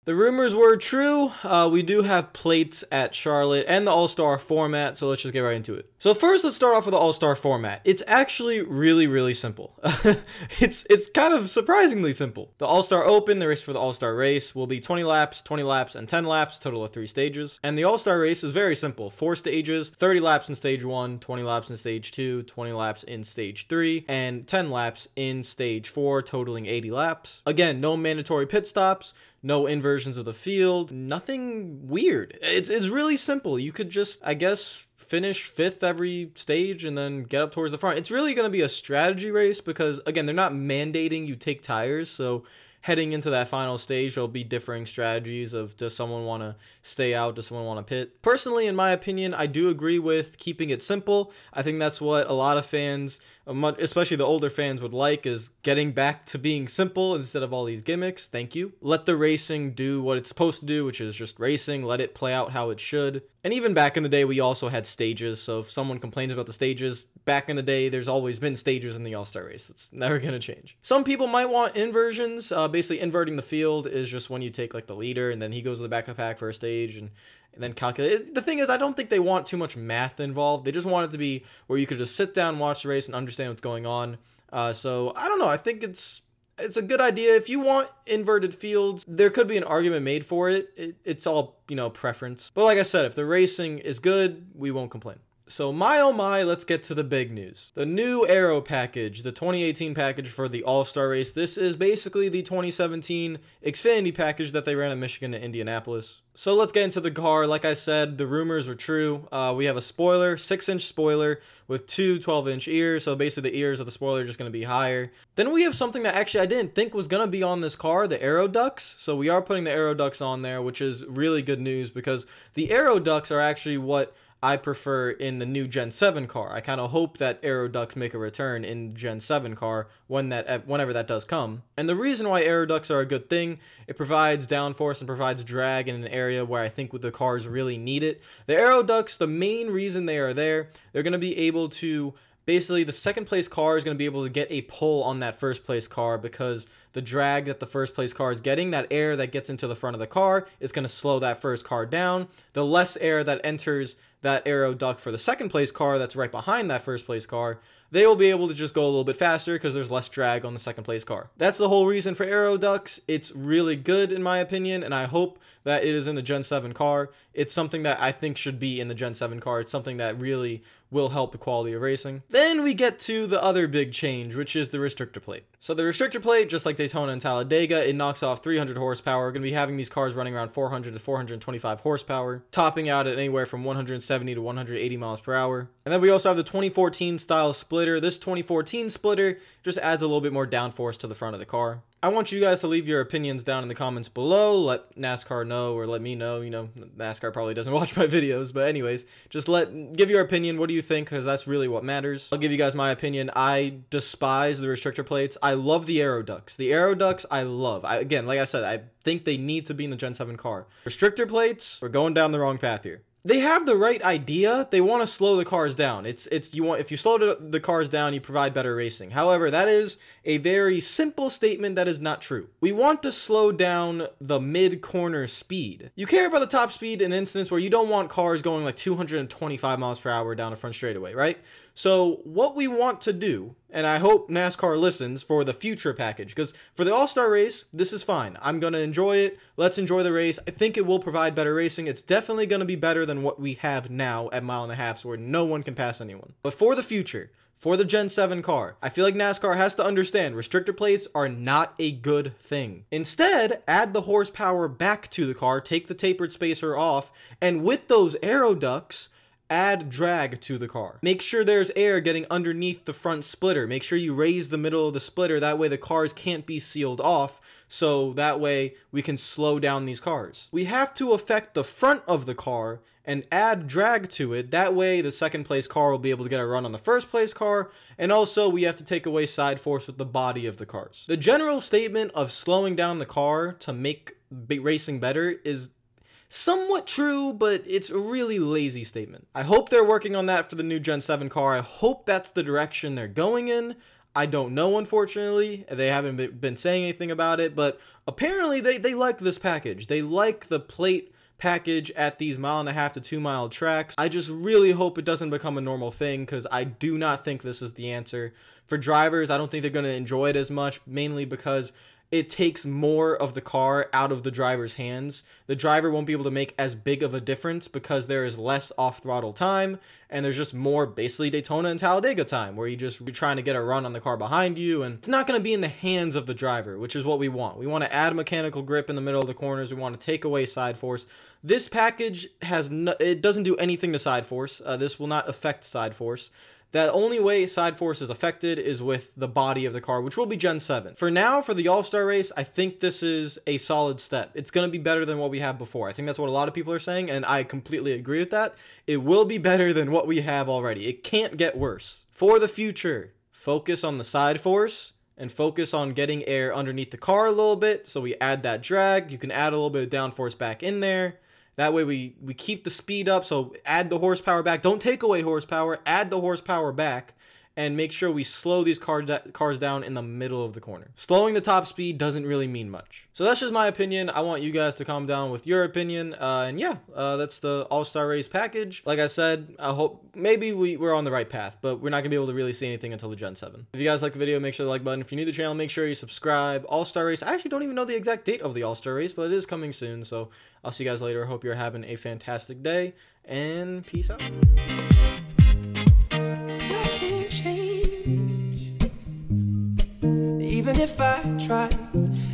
The rumors were true. We do have plates at Charlotte and the All-Star format, so let's just get right into it. So first, let's start off with the All-Star format. It's actually really simple. It's kind of surprisingly simple. The All-Star Open, the race for the All-Star race, will be 20 laps, and 10 laps, total of 3 stages. And the All-Star race is very simple. 4 stages, 30 laps in stage 1, 20 laps in stage 2, 20 laps in stage 3, and 10 laps in stage 4, totaling 80 laps. Again, no mandatory pit stops, no inversions of the field, nothing weird. It's really simple. You could just, I guess, finish 5th every stage and then get up towards the front. It's really going to be a strategy race because, again, they're not mandating you take tires, so heading into that final stage, there'll be differing strategies of, does someone want to stay out, does someone want to pit? Personally, in my opinion, I do agree with keeping it simple. I think that's what a lot of fans, especially the older fans, would like, is getting back to being simple instead of all these gimmicks. Thank you. Let the racing do what it's supposed to do, which is just racing. Let it play out how it should. And even back in the day, we also had stages, so if someone complains about the stages, back in the day, there's always been stages in the All-Star race. That's never going to change. Some people might want inversions. Basically, inverting the field is just when you take, like, the leader, and then he goes to the back of the pack for a stage, and then calculate. The thing is, I don't think they want too much math involved. They just want it to be where you could just sit down, watch the race, and understand what's going on. So, I don't know. I think it's a good idea. If you want inverted fields, there could be an argument made for it. It's all, preference. But like I said, if the racing is good, we won't complain. So my oh my, let's get to the big news. The new Aero package, the 2018 package for the All-Star race. This is basically the 2017 Xfinity package that they ran at Michigan and Indianapolis. So let's get into the car. Like I said, the rumors were true. We have a spoiler, 6-inch spoiler with 2 12-inch ears. So basically the ears of the spoiler are just going to be higher. Then we have something that actually I didn't think was going to be on this car, the Aero ducts. So we are putting the Aero ducts on there, which is really good news because the Aero ducts are actually what I prefer in the new Gen 7 car. I kind of hope that Aero ducts make a return in Gen 7 car whenever that does come. And the reason why Aero ducts are a good thing, it provides downforce and provides drag in an area where I think the cars really need it. The Aero ducts, the main reason they are there, they're going to be able to, basically the second place car is going to be able to get a pull on that first place car because the drag that the first place car is getting, that air that gets into the front of the car, is going to slow that first car down. The less air that enters that Aero duct for the second place car that's right behind that first place car, they will be able to just go a little bit faster because there's less drag on the second place car. That's the whole reason for Aero ducts. It's really good in my opinion, and I hope that it is in the Gen 7 car. It's something that I think should be in the Gen 7 car. It's something that really will help the quality of racing. Then we get to the other big change, which is the restrictor plate. So the restrictor plate, just like Daytona and Talladega, it knocks off 300 horsepower. We're going to be having these cars running around 400 to 425 horsepower, topping out at anywhere from 170 to 180 miles per hour. And then we also have the 2014 style splitter. This 2014 splitter just adds a little bit more downforce to the front of the car. I want you guys to leave your opinions down in the comments below. Let NASCAR know, or let me know. NASCAR probably doesn't watch my videos, but anyways, just give your opinion. What do you think? Because that's really what matters. I'll give you guys my opinion. I despise the restrictor plates. I love the Aero ducts. The Aero ducts I love. Again, like I said, I think they need to be in the Gen 7 car. Restrictor plates, we're going down the wrong path here. They have the right idea. They want to slow the cars down. If you slow the cars down, you provide better racing. However, that is a very simple statement that is not true. We want to slow down the mid-corner speed. You care about the top speed in an instance where you don't want cars going like 225 miles per hour down a front straightaway, right? So what we want to do, and I hope NASCAR listens for the future package, because for the All-Star race, this is fine. I'm going to enjoy it. Let's enjoy the race. I think it will provide better racing. It's definitely going to be better than what we have now at 1.5 miles, where no one can pass anyone. But for the future, for the Gen 7 car, I feel like NASCAR has to understand restrictor plates are not a good thing. Instead, add the horsepower back to the car, take the tapered spacer off, and with those Aero ducts, add drag to the car. Make sure there's air getting underneath the front splitter. Make sure you raise the middle of the splitter. That way the cars can't be sealed off. So that way we can slow down these cars. We have to affect the front of the car and add drag to it. That way the second place car will be able to get a run on the first place car. And also we have to take away side force with the body of the cars. The general statement of slowing down the car to make racing better is somewhat true, but it's a really lazy statement. I hope they're working on that for the new Gen 7 car. I hope that's the direction they're going in. I don't know, unfortunately. They haven't been saying anything about it, but apparently they like this package. They like the plate package at these 1.5 to 2 mile tracks. I just really hope it doesn't become a normal thing, because I do not think this is the answer. For drivers, I don't think they're going to enjoy it as much, mainly because it takes more of the car out of the driver's hands. The driver won't be able to make as big of a difference because there is less off-throttle time, and there's just more basically Daytona and Talladega time, where you're trying to get a run on the car behind you, and it's not going to be in the hands of the driver, which is what we want. We want to add mechanical grip in the middle of the corners. We want to take away side force. This package it doesn't do anything to side force. This will not affect side force. The only way side force is affected is with the body of the car, which will be Gen 7. For now, for the All-Star race, I think this is a solid step. It's going to be better than what we have before. I think that's what a lot of people are saying, and I completely agree with that. It will be better than what we have already. It can't get worse. For the future, focus on the side force and focus on getting air underneath the car a little bit, so we add that drag. You can add a little bit of downforce back in there. That way we keep the speed up, so add the horsepower back. Don't take away horsepower, add the horsepower back, and make sure we slow these cars down in the middle of the corner. Slowing the top speed doesn't really mean much. So that's just my opinion. I want you guys to calm down with your opinion. And yeah, that's the All-Star Race package. Like I said, I hope maybe we're on the right path, but we're not gonna be able to really see anything until the Gen 7. If you guys like the video, make sure to like button. If you're new to the channel, make sure you subscribe. All-Star Race, I actually don't even know the exact date of the All-Star Race, but it is coming soon. So I'll see you guys later. I hope you're having a fantastic day, and peace out. Even if I tried,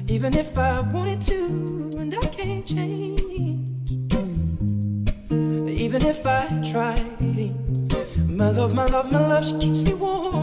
even if I wanted to, and I can't change. Even if I tried, my love, she keeps me warm.